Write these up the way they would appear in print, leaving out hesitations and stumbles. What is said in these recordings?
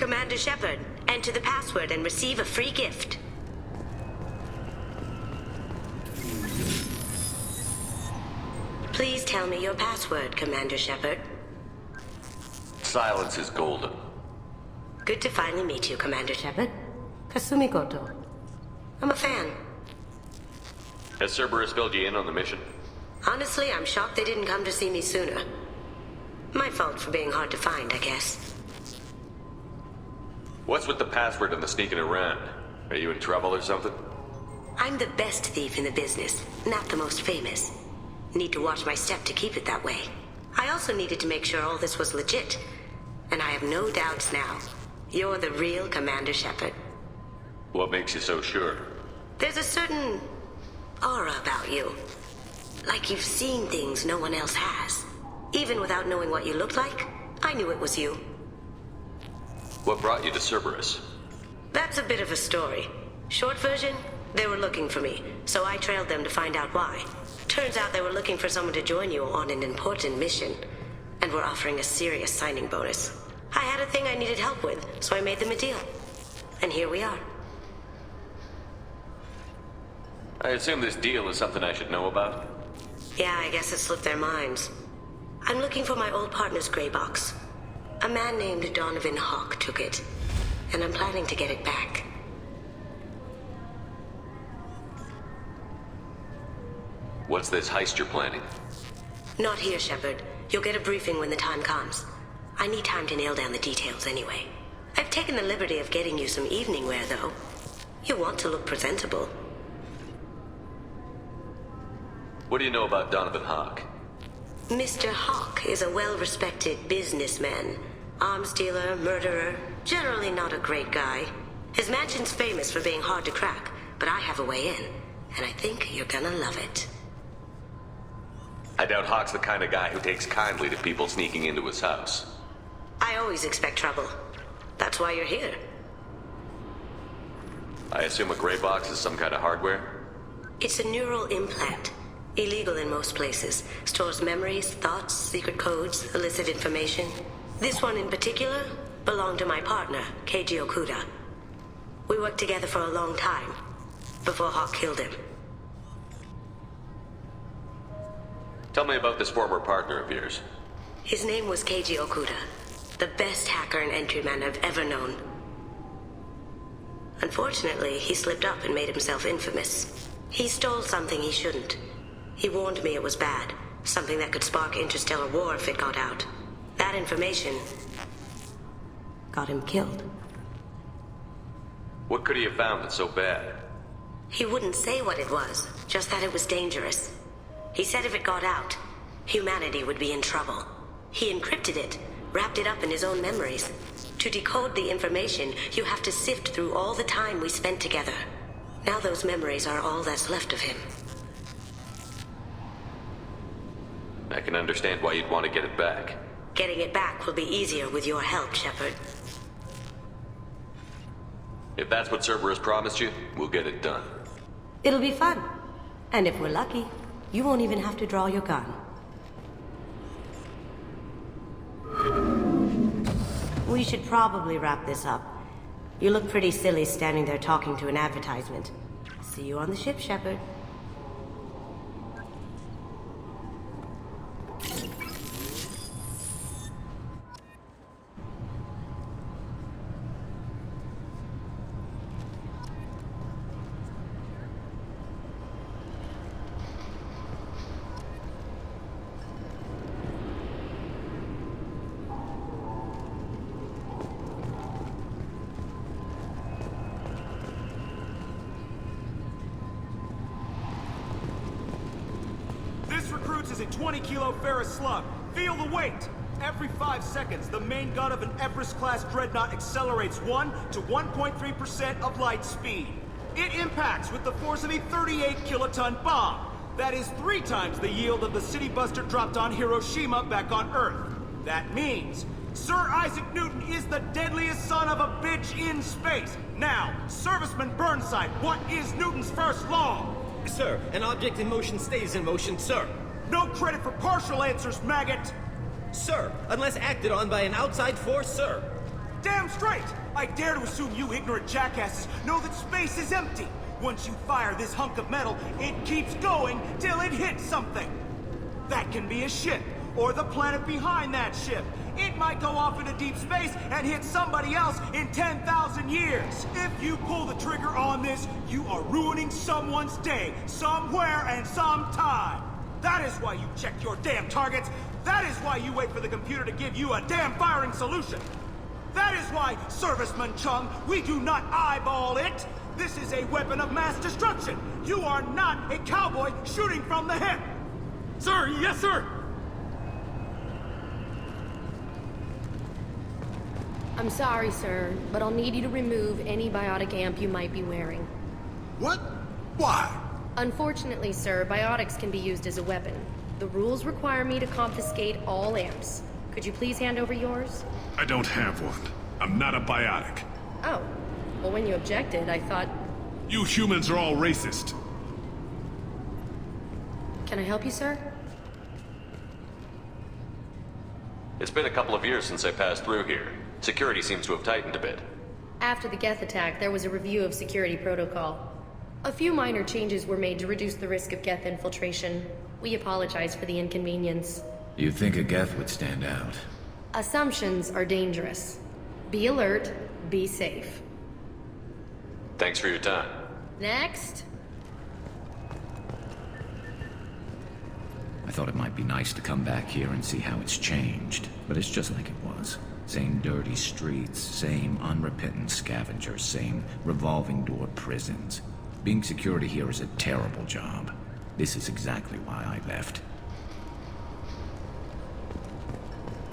Commander Shepard, enter the password and receive a free gift. Please tell me your password, Commander Shepard. Silence is golden. Good to finally meet you, Commander Shepard. Kasumi Goto. I'm a fan. Has Cerberus filled you in on the mission? Honestly, I'm shocked they didn't come to see me sooner. My fault for being hard to find, I guess. What's with the password and the sneaking around? Are you in trouble or something? I'm the best thief in the business, not the most famous. Need to watch my step to keep it that way. I also needed to make sure all this was legit. And I have no doubts now. You're the real Commander Shepard. What makes you so sure? There's a certain aura about you. Like you've seen things no one else has. Even without knowing what you looked like, I knew it was you. What brought you to Cerberus? That's a bit of a story. Short version, they were looking for me, so I trailed them to find out why. Turns out they were looking for someone to join you on an important mission, and were offering a serious signing bonus. I had a thing I needed help with, so I made them a deal. And here we are. I assume this deal is something I should know about? Yeah, I guess it slipped their minds. I'm looking for my old partner's gray box. A man named Donovan Hawk took it, and I'm planning to get it back. What's this heist you're planning? Not here, Shepard. You'll get a briefing when the time comes. I need time to nail down the details anyway. I've taken the liberty of getting you some evening wear, though. You want to look presentable. What do you know about Donovan Hawk? Mr. Hawk is a well-respected businessman. Arms dealer, murderer, generally not a great guy. His mansion's famous for being hard to crack, but I have a way in, and I think you're gonna love it. I doubt Hawk's the kind of guy who takes kindly to people sneaking into his house. I always expect trouble. That's why you're here. I assume a gray box is some kind of hardware? It's a neural implant. Illegal in most places. Stores memories, thoughts, secret codes, illicit information. This one in particular belonged to my partner, Keiji Okuda. We worked together for a long time, before Hawk killed him. Tell me about this former partner of yours. His name was Keiji Okuda, the best hacker and entryman I've ever known. Unfortunately, he slipped up and made himself infamous. He stole something he shouldn't. He warned me it was bad, something that could spark interstellar war if it got out. That information got him killed. What could he have found that's so bad? He wouldn't say what it was, just that it was dangerous. He said if it got out, humanity would be in trouble. He encrypted it, wrapped it up in his own memories. To decode the information, you have to sift through all the time we spent together. Now those memories are all that's left of him. I can understand why you'd want to get it back. Getting it back will be easier with your help, Shepard. If that's what Cerberus promised you, we'll get it done. It'll be fun. And if we're lucky, you won't even have to draw your gun. We should probably wrap this up. You look pretty silly standing there talking to an advertisement. See you on the ship, Shepard. Is a 20-kilo ferrous slug. Feel the weight! Every 5 seconds, the main gun of an Everest-class dreadnought accelerates 1 to 1.3% of light speed. It impacts with the force of a 38-kiloton bomb. That is 3 times the yield of the city buster dropped on Hiroshima back on Earth. That means Sir Isaac Newton is the deadliest son of a bitch in space. Now, Serviceman Burnside, what is Newton's first law? Sir, an object in motion stays in motion, sir. No credit for partial answers, maggot! Sir, unless acted on by an outside force, sir. Damn straight! I dare to assume you ignorant jackasses know that space is empty. Once you fire this hunk of metal, it keeps going till it hits something. That can be a ship, or the planet behind that ship. It might go off into deep space and hit somebody else in 10,000 years. If you pull the trigger on this, you are ruining someone's day, somewhere and sometime. That is why you check your damn targets. That is why you wait for the computer to give you a damn firing solution. That is why, Serviceman Chung, we do not eyeball it. This is a weapon of mass destruction. You are not a cowboy shooting from the hip. Sir, yes, sir. I'm sorry, sir, but I'll need you to remove any biotic amp you might be wearing. What? Why? Unfortunately, sir, biotics can be used as a weapon. The rules require me to confiscate all amps. Could you please hand over yours? I don't have one. I'm not a biotic. Oh. Well, when you objected, I thought... You humans are all racist. Can I help you, sir? It's been a couple of years since I passed through here. Security seems to have tightened a bit. After the Geth attack, there was a review of security protocol. A few minor changes were made to reduce the risk of Geth infiltration. We apologize for the inconvenience. You'd think a Geth would stand out. Assumptions are dangerous. Be alert, be safe. Thanks for your time. Next. I thought it might be nice to come back here and see how it's changed, but it's just like it was. Same dirty streets, same unrepentant scavengers, same revolving door prisons. Being security here is a terrible job. This is exactly why I left.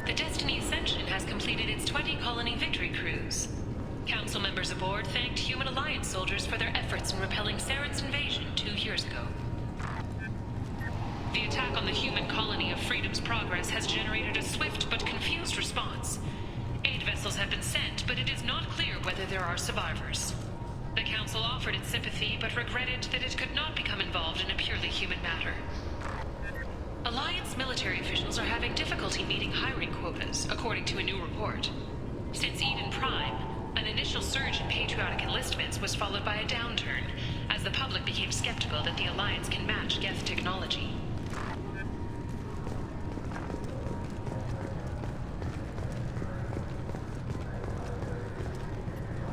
The Destiny Ascension has completed its 20-colony victory cruise. Council members aboard thanked Human Alliance soldiers for their efforts in repelling Saren's invasion 2 years ago. The attack on the human colony of Freedom's Progress has generated a swift but confused response. Aid vessels have been sent, but it is not clear whether there are survivors. The Council offered its sympathy, but regretted that it could not become involved in a purely human matter. Alliance military officials are having difficulty meeting hiring quotas, according to a new report. Since Eden Prime, An initial surge in patriotic enlistments was followed by a downturn, as the public became skeptical that the Alliance can match Geth technology.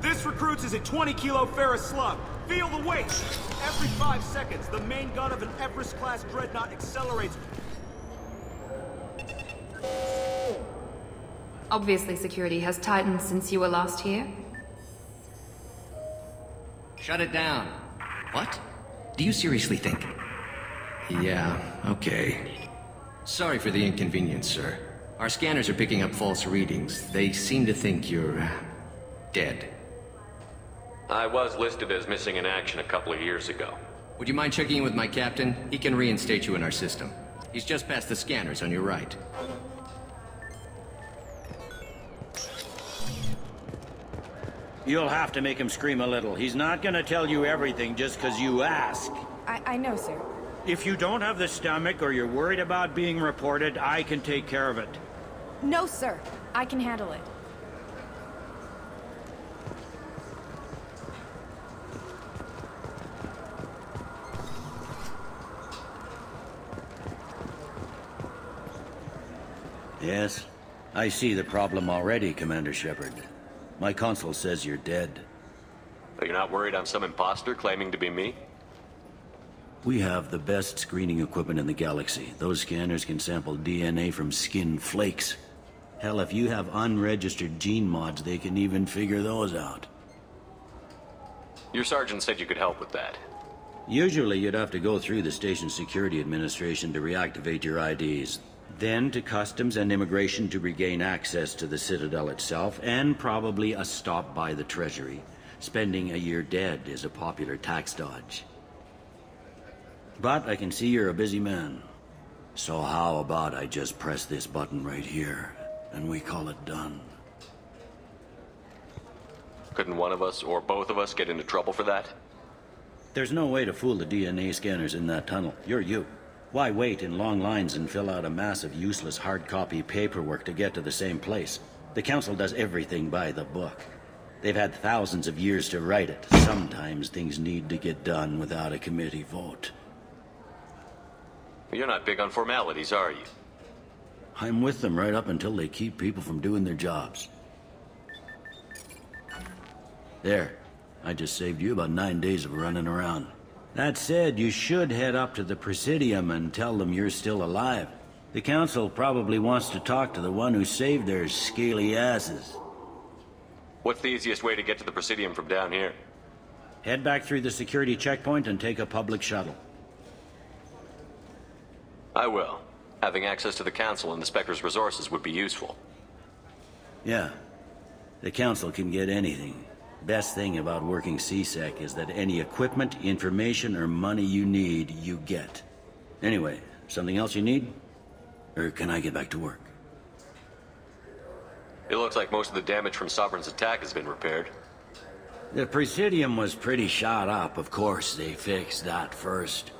This recruits is a 20-kilo ferrous slug. Feel the weight! Every 5 seconds, the main gun of an Everest-class dreadnought accelerates. Obviously, security has tightened since you were last here. Shut it down. What? Do you seriously think? Yeah, okay. Sorry for the inconvenience, sir. Our scanners are picking up false readings. They seem to think you're... dead. I was listed as missing in action a couple of years ago. Would you mind checking in with my captain? He can reinstate you in our system. He's just past the scanners on your right. You'll have to make him scream a little. He's not gonna tell you everything just because you ask. I know, sir. If you don't have the stomach or you're worried about being reported, I can take care of it. No, sir. I can handle it. Yes, I see the problem already, Commander Shepard. My console says you're dead. You're not worried I'm some imposter claiming to be me? We have the best screening equipment in the galaxy. Those scanners can sample DNA from skin flakes. Hell, if you have unregistered gene mods, they can even figure those out. Your sergeant said you could help with that. Usually you'd have to go through the station security administration to reactivate your IDs. Then to Customs and Immigration to regain access to the Citadel itself, and probably a stop by the Treasury. Spending a year dead is a popular tax dodge. But I can see you're a busy man. So how about I just press this button right here, and we call it done? Couldn't one of us, or both of us, get into trouble for that? There's no way to fool the DNA scanners in that tunnel. You're you. Why wait in long lines and fill out a massive useless hard copy paperwork to get to the same place? The Council does everything by the book. They've had thousands of years to write it. Sometimes things need to get done without a committee vote. You're not big on formalities, are you? I'm with them right up until they keep people from doing their jobs. There. I just saved you about 9 days of running around. That said, you should head up to the Presidium and tell them you're still alive. The Council probably wants to talk to the one who saved their scaly asses. What's the easiest way to get to the Presidium from down here? Head back through the security checkpoint and take a public shuttle. I will. Having access to the Council and the Spectre's resources would be useful. Yeah. The Council can get anything. Best thing about working CSEC is that any equipment, information, or money you need, you get. Anyway, something else you need? Or can I get back to work? It looks like most of the damage from Sovereign's attack has been repaired. The Presidium was pretty shot up, of course. They fixed that first.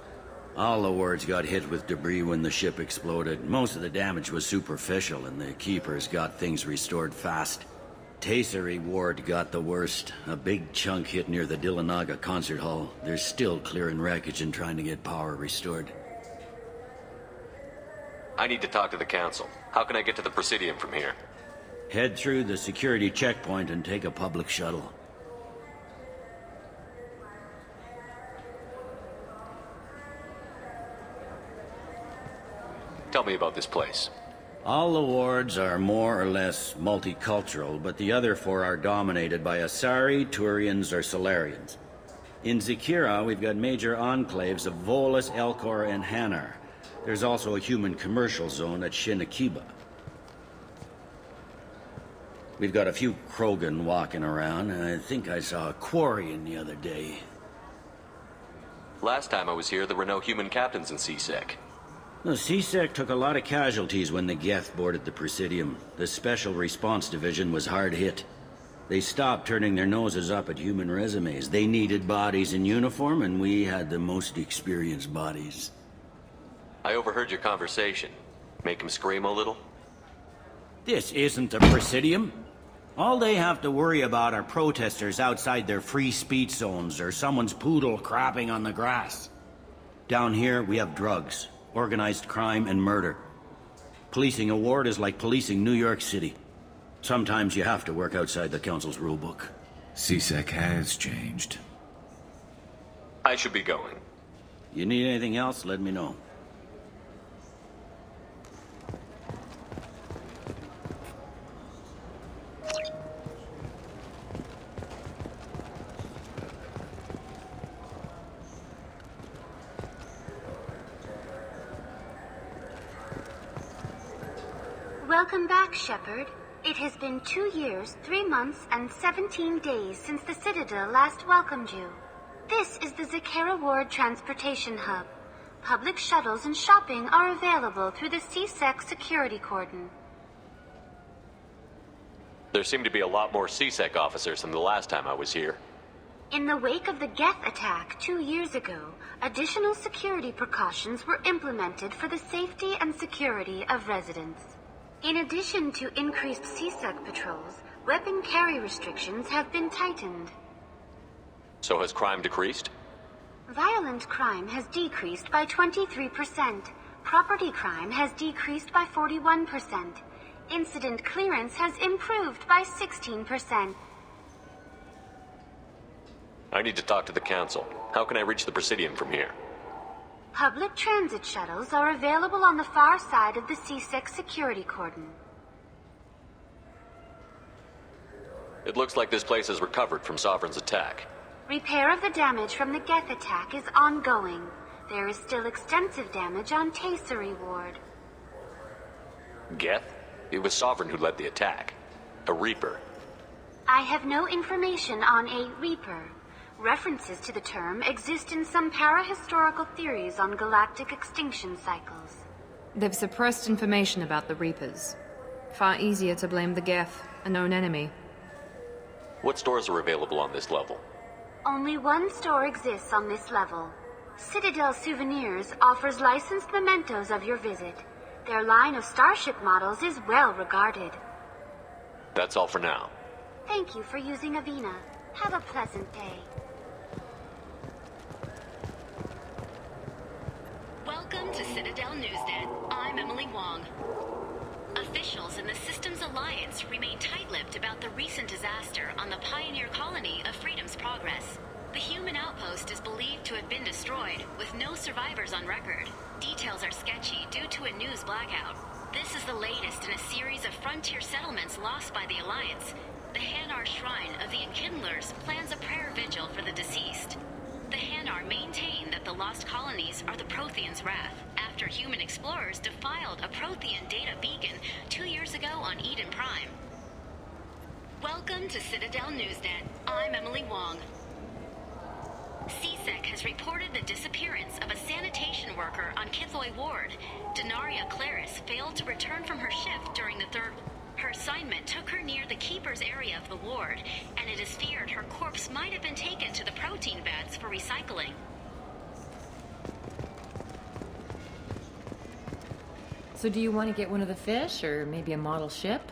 All the wards got hit with debris when the ship exploded. Most of the damage was superficial, and the Keepers got things restored fast. Tasery Ward got the worst. A big chunk hit near the Dillanaga concert hall. They're still clearing wreckage and trying to get power restored. I need to talk to the Council. How can I get to the Presidium from here? Head through the security checkpoint and take a public shuttle. Tell me about this place. All the wards are more or less multicultural, but the other four are dominated by Asari, Turians, or Solarians. In Zakira, we've got major enclaves of Volus, Elcor, and Hanar. There's also a human commercial zone at Shinakiba. We've got a few Krogan walking around, and I think I saw a Quarian the other day. Last time I was here, there were no human captains in CSEC. The CSEC took a lot of casualties when the Geth boarded the Presidium. The Special Response Division was hard hit. They stopped turning their noses up at human resumes. They needed bodies in uniform, and we had the most experienced bodies. I overheard your conversation. Make him scream a little? This isn't the Presidium. All they have to worry about are protesters outside their free speech zones or someone's poodle crapping on the grass. Down here, we have drugs, organized crime, and murder. Policing a ward is like policing New York City. Sometimes you have to work outside the Council's rulebook. CSEC has changed. I should be going. You need anything else, let me know. Welcome back, Shepard. It has been 2 years, 3 months, and 17 days since the Citadel last welcomed you. This is the Zakera Ward Transportation Hub. Public shuttles and shopping are available through the CSEC security cordon. There seem to be a lot more CSEC officers than the last time I was here. In the wake of the Geth attack 2 years ago, additional security precautions were implemented for the safety and security of residents. In addition to increased CSEC patrols, weapon carry restrictions have been tightened. So has crime decreased? Violent crime has decreased by 23%. Property crime has decreased by 41%. Incident clearance has improved by 16%. I need to talk to the Council. How can I reach the Presidium from here? Public transit shuttles are available on the far side of the CSEC security cordon. It looks like this place has recovered from Sovereign's attack. Repair of the damage from the Geth attack is ongoing. There is still extensive damage on Tasery Ward. Geth? It was Sovereign who led the attack. A Reaper. I have no information on a Reaper. References to the term exist in some parahistorical theories on galactic extinction cycles. They've suppressed information about the Reapers. Far easier to blame the Geth, a known enemy. What stores are available on this level? Only one store exists on this level. Citadel Souvenirs offers licensed mementos of your visit. Their line of starship models is well regarded. That's all for now. Thank you for using Avina. Have a pleasant day. Welcome to Citadel Newsnet. I'm Emily Wong. Officials in the Systems Alliance remain tight-lipped about the recent disaster on the pioneer colony of Freedom's Progress. The human outpost is believed to have been destroyed, with no survivors on record. Details are sketchy due to a news blackout. This is the latest in a series of frontier settlements lost by the Alliance. The Hanar Shrine of the Enkindlers plans a prayer vigil for the deceased. The Hanar maintain that the lost colonies are the Protheans' wrath, after human explorers defiled a Prothean data beacon 2 years ago on Eden Prime. Welcome to Citadel Newsnet. I'm Emily Wong. CSEC has reported the disappearance of a sanitation worker on Kithoy Ward. Denaria Claris failed to return from her shift during the third. Her assignment took her near the Keeper's area of the ward, and it is feared her corpse might have been taken to the protein vats for recycling. So do you want to get one of the fish, or maybe a model ship?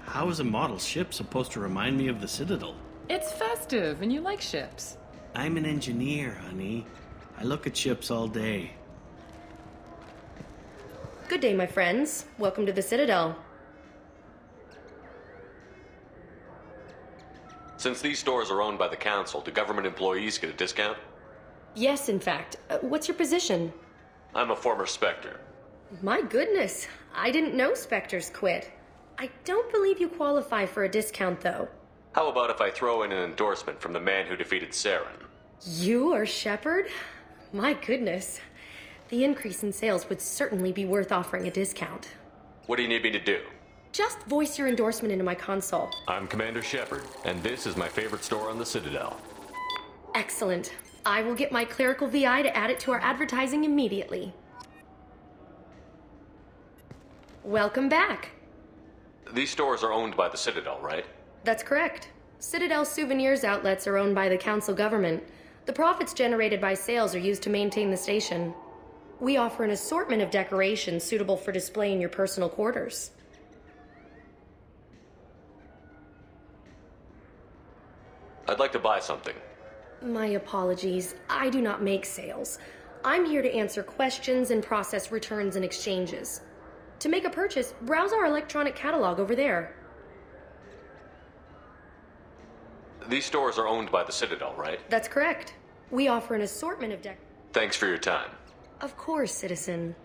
How is a model ship supposed to remind me of the Citadel? It's festive, and you like ships. I'm an engineer, honey. I look at ships all day. Good day, my friends. Welcome to the Citadel. Since these stores are owned by the Council, do government employees get a discount? Yes, in fact. What's your position? I'm a former Spectre. My goodness. I didn't know Spectres quit. I don't believe you qualify for a discount, though. How about if I throw in an endorsement from the man who defeated Saren? You are Shepard? My goodness. The increase in sales would certainly be worth offering a discount. What do you need me to do? Just voice your endorsement into my console. I'm Commander Shepard, and this is my favorite store on the Citadel. Excellent. I will get my clerical VI to add it to our advertising immediately. Welcome back. These stores are owned by the Citadel, right? That's correct. Citadel Souvenirs outlets are owned by the Council government. The profits generated by sales are used to maintain the station. We offer an assortment of decorations suitable for display in your personal quarters. I'd like to buy something. My apologies. I do not make sales. I'm here to answer questions and process returns and exchanges. To make a purchase, browse our electronic catalog over there. These stores are owned by the Citadel, right? That's correct. We offer an assortment of Thanks for your time. Of course, citizen.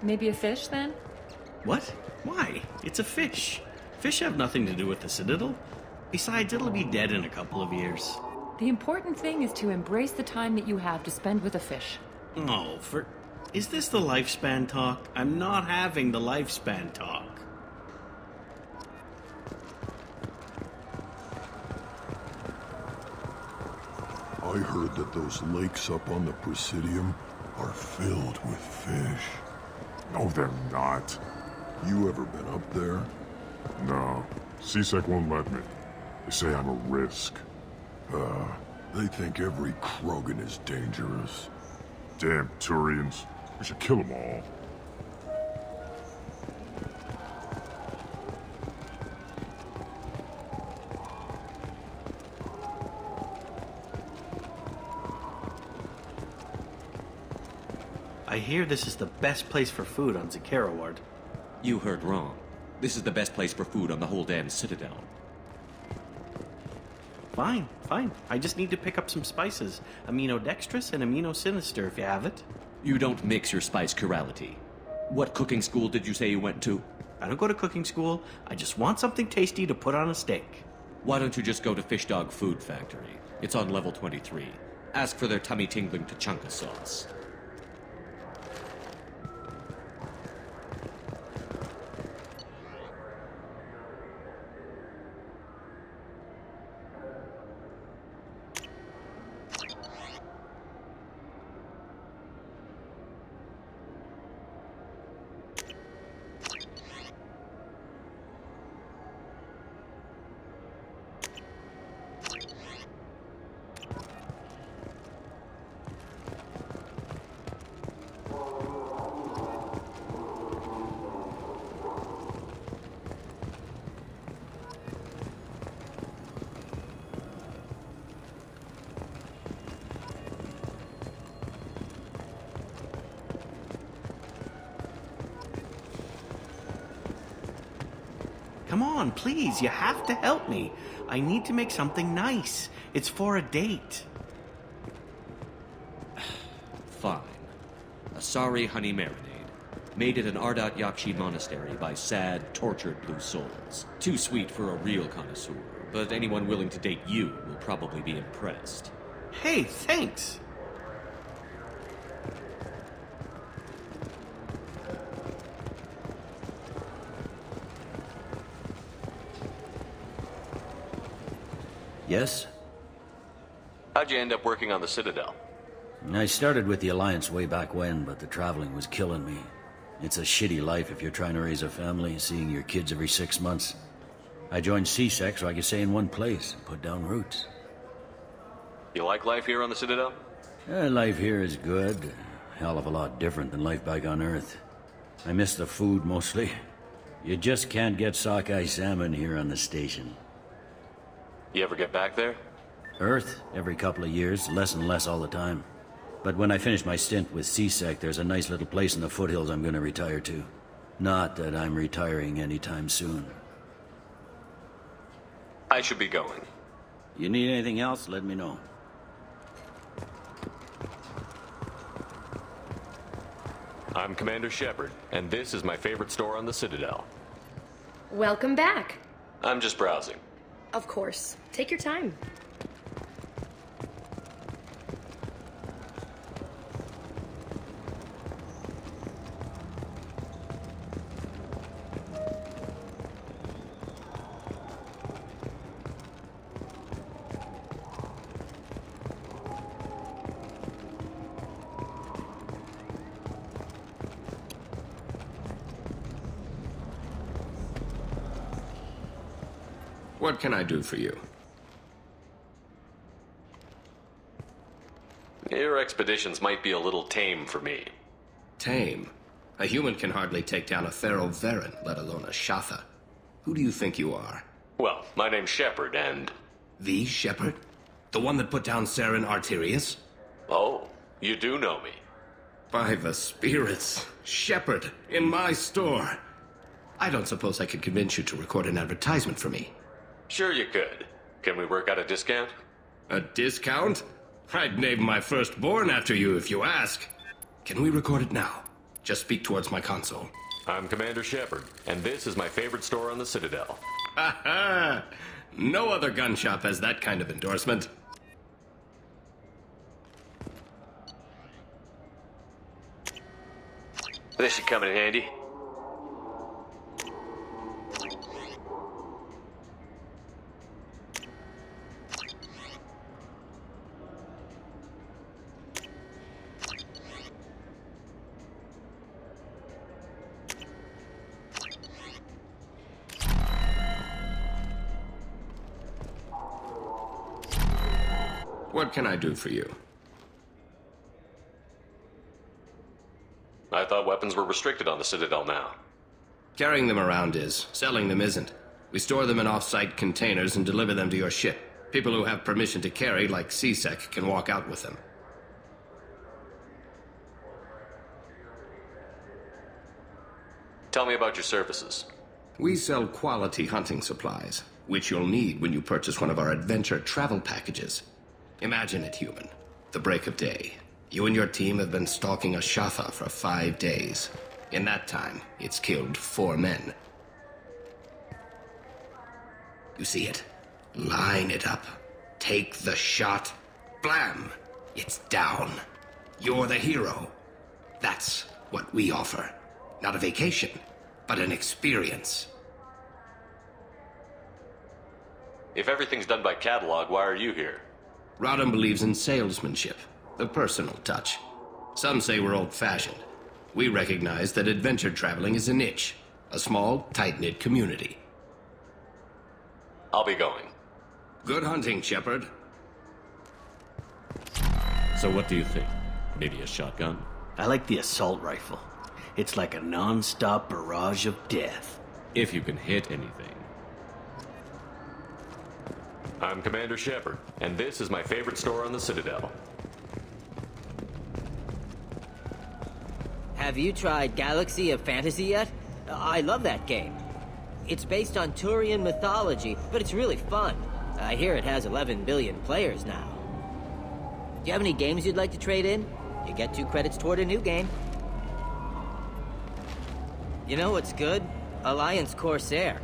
Maybe a fish, then? What? Why? It's a fish. Fish have nothing to do with the Citadel. Besides, it'll be dead in a couple of years. The important thing is to embrace the time that you have to spend with a fish. Oh, Is this the lifespan talk? I'm not having the lifespan talk. I heard that those lakes up on the Presidium are filled with fish. No, they're not. You ever been up there? No. CSEC won't let me. They say I'm a risk. They think every Krogan is dangerous. Damn Turians. We should kill them all. I hear this is the best place for food on Zakera Ward. You heard wrong. This is the best place for food on the whole damn Citadel. Fine. I just need to pick up some spices. Aminodextrous and aminosinister if you have it. You don't mix your spice chirality. What cooking school did you say you went to? I don't go to cooking school. I just want something tasty to put on a steak. Why don't you just go to Fish Dog Food Factory? It's on level 23. Ask for their tummy-tingling tachanka sauce. Come on, please, you have to help me. I need to make something nice. It's for a date. Fine. Asari honey marinade. Made at an Ardat Yakshi monastery by sad, tortured blue souls. Too sweet for a real connoisseur, but anyone willing to date you will probably be impressed. Hey, thanks. Yes? How'd you end up working on the Citadel? I started with the Alliance way back when, but the traveling was killing me. It's a shitty life if you're trying to raise a family, seeing your kids every 6 months. I joined CSEC so I could stay in one place and put down roots. You like life here on the Citadel? Life here is good. A hell of a lot different than life back on Earth. I miss the food mostly. You just can't get sockeye salmon here on the station. You ever get back there? Earth, every couple of years, less and less all the time. But when I finish my stint with CSEC, there's a nice little place in the foothills I'm gonna retire to. Not that I'm retiring anytime soon. I should be going. You need anything else, let me know. I'm Commander Shepard, and this is my favorite store on the Citadel. Welcome back. I'm just browsing. Of course. Take your time. What can I do for you? Your expeditions might be a little tame for me. Tame? A human can hardly take down a feral Varen, let alone a Shatha. Who do you think you are? Well, my name's Shepard, and... The Shepard? The one that put down Saren Arterius? Oh, you do know me. By the spirits. Shepard, in my store. I don't suppose I could convince you to record an advertisement for me. Sure you could. Can we work out a discount? A discount? I'd name my firstborn after you if you ask. Can we record it now? Just speak towards my console. I'm Commander Shepard, and this is my favorite store on the Citadel. Ha ha! No other gun shop has that kind of endorsement. This should come in handy. What can I do for you? I thought weapons were restricted on the Citadel now. Carrying them around is. Selling them isn't. We store them in off-site containers and deliver them to your ship. People who have permission to carry, like C-Sec, can walk out with them. Tell me about your services. We sell quality hunting supplies, which you'll need when you purchase one of our adventure travel packages. Imagine it, human. The break of day. You and your team have been stalking a Shatha for 5 days. In that time, it's killed 4 men. You see it? Line it up. Take the shot. Blam! It's down. You're the hero. That's what we offer. Not a vacation, but an experience. If everything's done by catalog, why are you here? Rodham believes in salesmanship, the personal touch. Some say we're old-fashioned. We recognize that adventure traveling is a niche, a small, tight-knit community. I'll be going. Good hunting, Shepard. So what do you think? Maybe a shotgun? I like the assault rifle. It's like a non-stop barrage of death. If you can hit anything. I'm Commander Shepard, and this is my favorite store on the Citadel. Have you tried Galaxy of Fantasy yet? I love that game. It's based on Turian mythology, but it's really fun. I hear it has 11 billion players now. Do you have any games you'd like to trade in? You get 2 credits toward a new game. You know what's good? Alliance Corsair.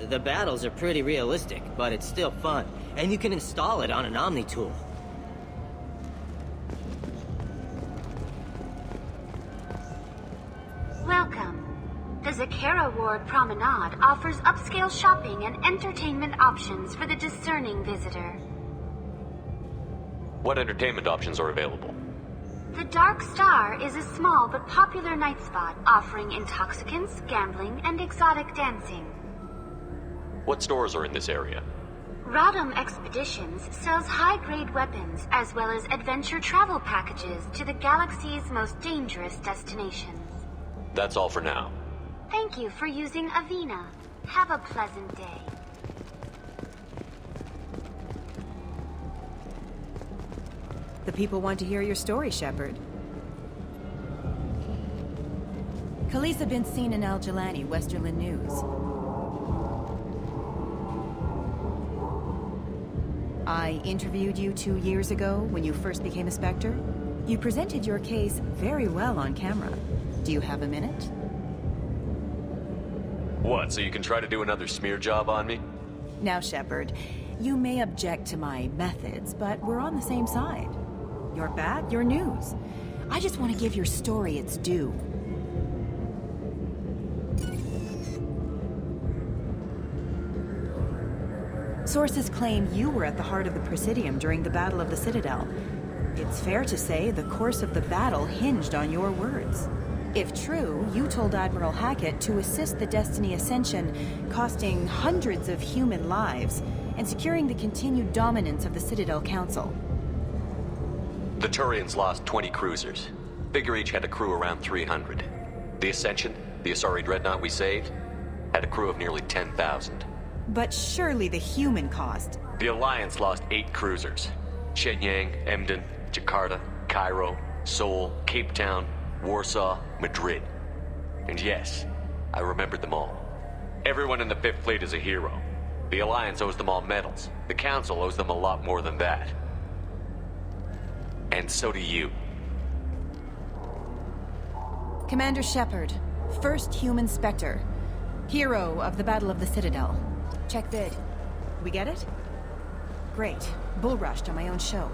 The battles are pretty realistic, but it's still fun. And you can install it on an Omni tool. Welcome. The Zakera Ward Promenade offers upscale shopping and entertainment options for the discerning visitor. What entertainment options are available? The Dark Star is a small but popular night spot offering intoxicants, gambling, and exotic dancing. What stores are in this area? Rodham Expeditions sells high-grade weapons as well as adventure travel packages to the galaxy's most dangerous destinations. That's all for now. Thank you for using Avina. Have a pleasant day. The people want to hear your story, Shepard. Khaleesa been seen in Al-Jalani, Westerland News. I interviewed you 2 years ago when you first became a Spectre. You presented your case very well on camera. Do you have a minute? What, so you can try to do another smear job on me? Now, Shepard, you may object to my methods, but we're on the same side. You're bad, you're news. I just want to give your story its due. Sources claim you were at the heart of the Presidium during the Battle of the Citadel. It's fair to say the course of the battle hinged on your words. If true, you told Admiral Hackett to assist the Destiny Ascension, costing hundreds of human lives, and securing the continued dominance of the Citadel Council. The Turians lost 20 cruisers. Figure each had a crew around 300. The Ascension, the Asari dreadnought we saved, had a crew of nearly 10,000. But surely the human cost. The Alliance lost 8 cruisers. Shenyang, Emden, Jakarta, Cairo, Seoul, Cape Town, Warsaw, Madrid. And yes, I remembered them all. Everyone in the 5th Fleet is a hero. The Alliance owes them all medals. The Council owes them a lot more than that. And so do you. Commander Shepard, first human Spectre. Hero of the Battle of the Citadel. Check vid. We get it? Great. Bull rushed on my own show.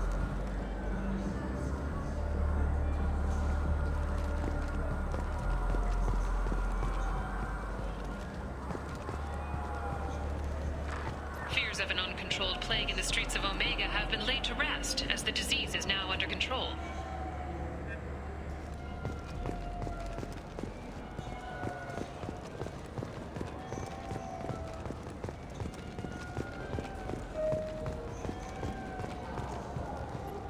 Fears of an uncontrolled plague in the streets of Omega have been laid to rest, as the disease is now under control.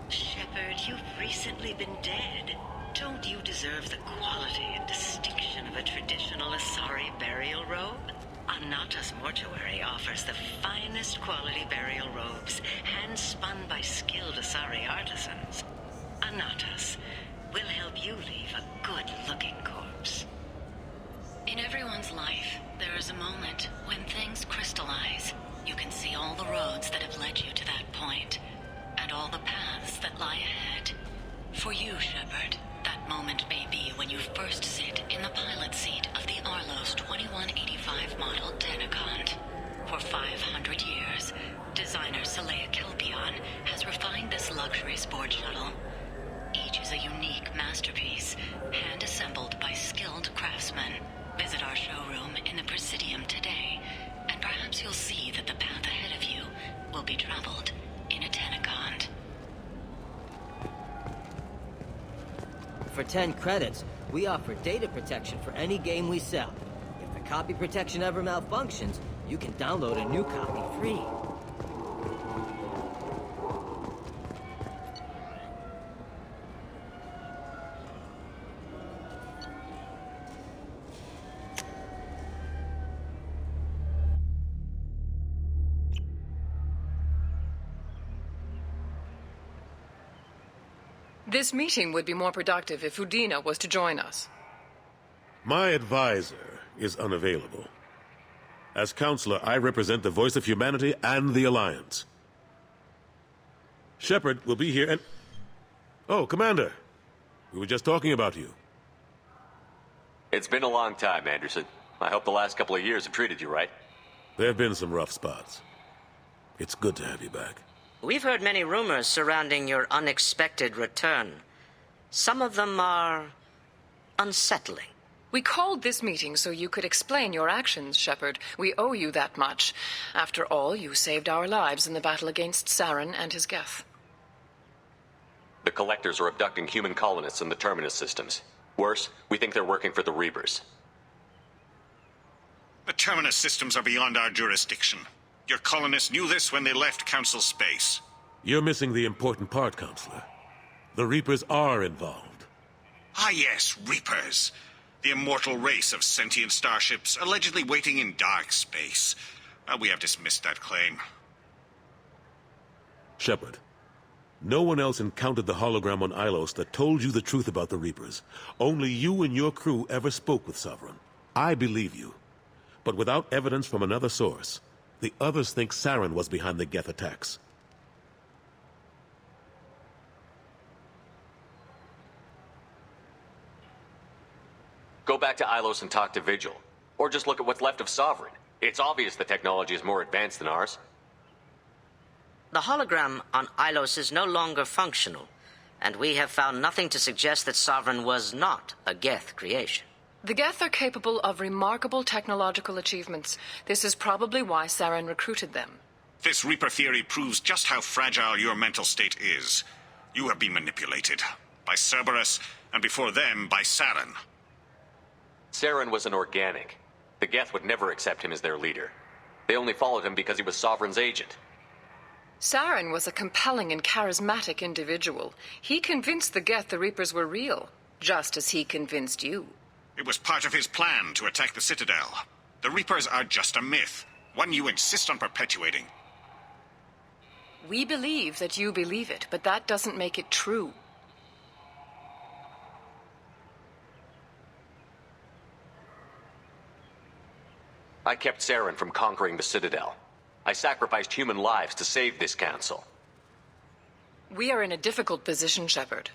Shepard, you've recently been dead. Don't you deserve the quality and distinction of a traditional Asari burial robe? Anata's mortuary offers the finest quality burial robes, hand-spun by skilled Asari artisans. Anata's will help you leave a good-looking corpse. In everyone's life, there is a moment when things crystallize. You can see all the roads that have led you to that point, and all the paths that lie ahead. For you, Shepard, that moment may be when you first sit in the pilot seat of the Arlos 2185 model Tenacont. For 500 years, designer Saleha Kelpion has refined this luxury sport shuttle. Each is a unique masterpiece, hand-assembled by skilled craftsmen. Visit our showroom in the Presidium today, and perhaps you'll see that the path ahead of you will be traveled in a Tenacont. For 10 credits, we offer data protection for any game we sell. If the copy protection ever malfunctions, you can download a new copy free. This meeting would be more productive if Udina was to join us. My advisor is unavailable. As counselor, I represent the voice of humanity and the Alliance. Shepard will be here and... Oh, Commander. We were just talking about you. It's been a long time, Anderson. I hope the last couple of years have treated you right. There have been some rough spots. It's good to have you back. We've heard many rumors surrounding your unexpected return. Some of them are unsettling. We called this meeting so you could explain your actions, Shepard. We owe you that much. After all, you saved our lives in the battle against Saren and his Geth. The Collectors are abducting human colonists in the Terminus systems. Worse, we think they're working for the Reapers. The Terminus systems are beyond our jurisdiction. Your colonists knew this when they left Council space. You're missing the important part, Counselor. The Reapers are involved. Ah yes, Reapers. The immortal race of sentient starships allegedly waiting in dark space. We have dismissed that claim. Shepard, no one else encountered the hologram on Ilos that told you the truth about the Reapers. Only you and your crew ever spoke with Sovereign. I believe you. But without evidence from another source, the others think Saren was behind the Geth attacks. Go back to Ilos and talk to Vigil. Or just look at what's left of Sovereign. It's obvious the technology is more advanced than ours. The hologram on Ilos is no longer functional, and we have found nothing to suggest that Sovereign was not a Geth creation. The Geth are capable of remarkable technological achievements. This is probably why Saren recruited them. This Reaper theory proves just how fragile your mental state is. You have been manipulated. By Cerberus, and before them, by Saren. Saren was an organic. The Geth would never accept him as their leader. They only followed him because he was Sovereign's agent. Saren was a compelling and charismatic individual. He convinced the Geth the Reapers were real, just as he convinced you. It was part of his plan to attack the Citadel. The Reapers are just a myth, one you insist on perpetuating. We believe that you believe it, but that doesn't make it true. I kept Saren from conquering the Citadel. I sacrificed human lives to save this council. We are in a difficult position, Shepard.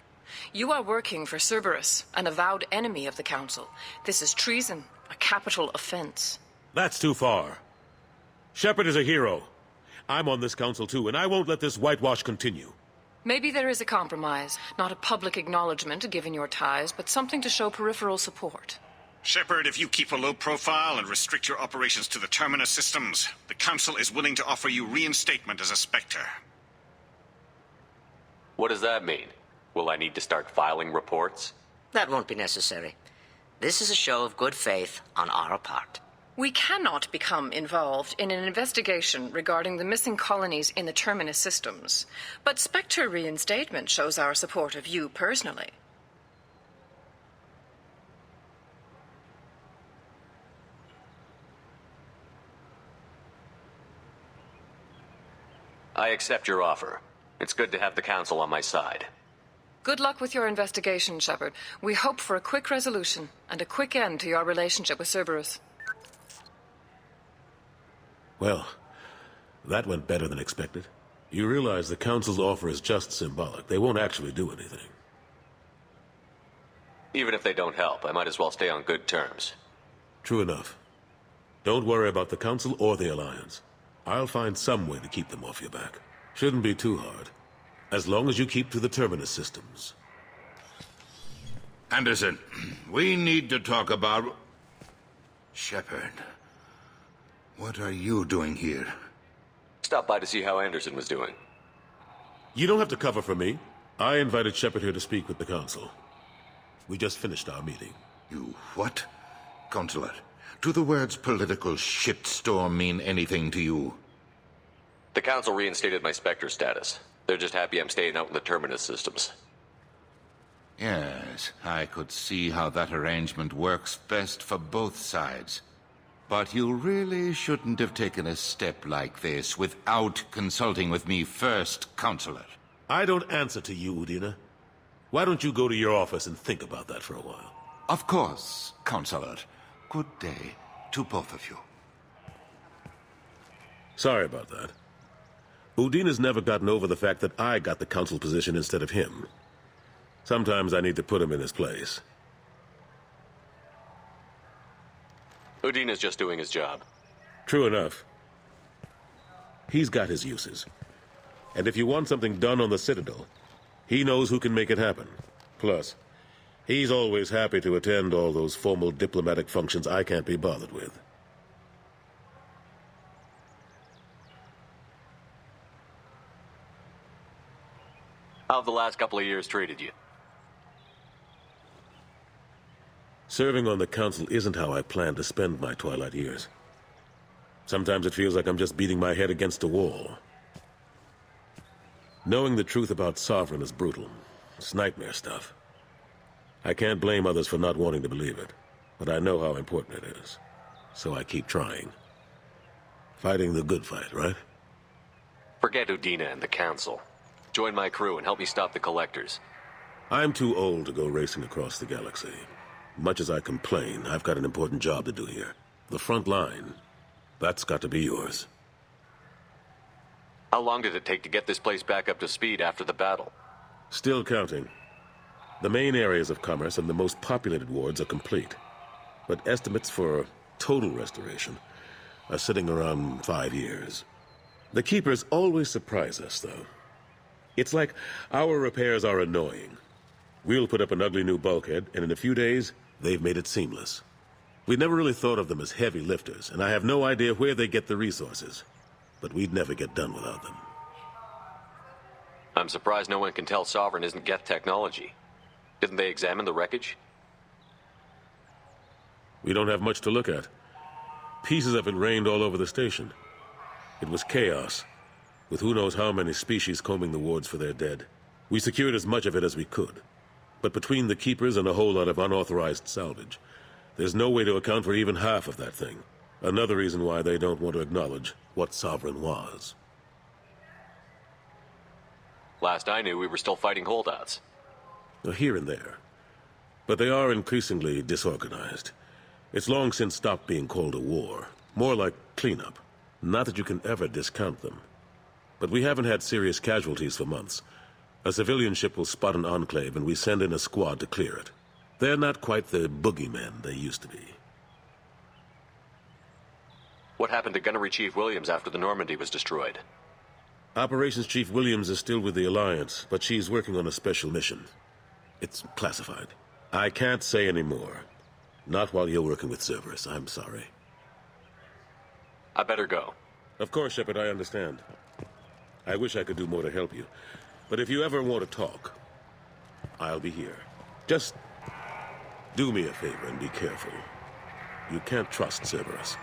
You are working for Cerberus, an avowed enemy of the Council. This is treason, a capital offense. That's too far. Shepard is a hero. I'm on this council too, and I won't let this whitewash continue. Maybe there is a compromise. Not a public acknowledgement given your ties, but something to show peripheral support. Shepard, if you keep a low profile and restrict your operations to the Terminus systems, the Council is willing to offer you reinstatement as a Spectre. What does that mean? Will I need to start filing reports? That won't be necessary. This is a show of good faith on our part. We cannot become involved in an investigation regarding the missing colonies in the Terminus systems, but Spectre reinstatement shows our support of you personally. I accept your offer. It's good to have the Council on my side. Good luck with your investigation, Shepard. We hope for a quick resolution and a quick end to your relationship with Cerberus. Well, that went better than expected. You realize the Council's offer is just symbolic. They won't actually do anything. Even if they don't help, I might as well stay on good terms. True enough. Don't worry about the Council or the Alliance. I'll find some way to keep them off your back. Shouldn't be too hard. As long as you keep to the Terminus systems. Anderson, we need to talk about... Shepard. What are you doing here? Stop by to see how Anderson was doing. You don't have to cover for me. I invited Shepard here to speak with the Council. We just finished our meeting. You what? Consular, do the words political shitstorm mean anything to you? The Council reinstated my Spectre status. They're just happy I'm staying out in the Terminus systems. Yes, I could see how that arrangement works best for both sides. But you really shouldn't have taken a step like this without consulting with me first, Consular. I don't answer to you, Udina. Why don't you go to your office and think about that for a while? Of course, Consular. Good day to both of you. Sorry about that. Udina's never gotten over the fact that I got the Council position instead of him. Sometimes I need to put him in his place. Udina's just doing his job. True enough. He's got his uses. And if you want something done on the Citadel, he knows who can make it happen. Plus, he's always happy to attend all those formal diplomatic functions I can't be bothered with. How have the last couple of years treated you? Serving on the Council isn't how I plan to spend my twilight years. Sometimes it feels like I'm just beating my head against a wall. Knowing the truth about Sovereign is brutal. It's nightmare stuff. I can't blame others for not wanting to believe it, but I know how important it is. So I keep trying. Fighting the good fight, right? Forget Udina and the Council. Join my crew and help me stop the Collectors. I'm too old to go racing across the galaxy. Much as I complain, I've got an important job to do here. The front line. That's got to be yours. How long did it take to get this place back up to speed after the battle? Still counting. The main areas of commerce and the most populated wards are complete. But estimates for total restoration are sitting around 5 years. The Keepers always surprise us, though. It's like our repairs are annoying. We'll put up an ugly new bulkhead, and in a few days, they've made it seamless. We never really thought of them as heavy lifters, and I have no idea where they get the resources. But we'd never get done without them. I'm surprised no one can tell Sovereign isn't Geth technology. Didn't they examine the wreckage? We don't have much to look at. Pieces of it rained all over the station. It was chaos, with who knows how many species combing the wards for their dead. We secured as much of it as we could. But between the keepers and a whole lot of unauthorized salvage, there's no way to account for even half of that thing. Another reason why they don't want to acknowledge what Sovereign was. Last I knew, we were still fighting holdouts. Here and there. But they are increasingly disorganized. It's long since stopped being called a war. More like cleanup. Not that you can ever discount them. But we haven't had serious casualties for months. A civilian ship will spot an enclave and we send in a squad to clear it. They're not quite the boogeymen they used to be. What happened to Gunnery Chief Williams after the Normandy was destroyed? Operations Chief Williams is still with the Alliance, but she's working on a special mission. It's classified. I can't say any more. Not while you're working with Cerberus, I'm sorry. I better go. Of course, Shepard, I understand. I wish I could do more to help you. But if you ever want to talk, I'll be here. Just do me a favor and be careful. You can't trust Cerberus.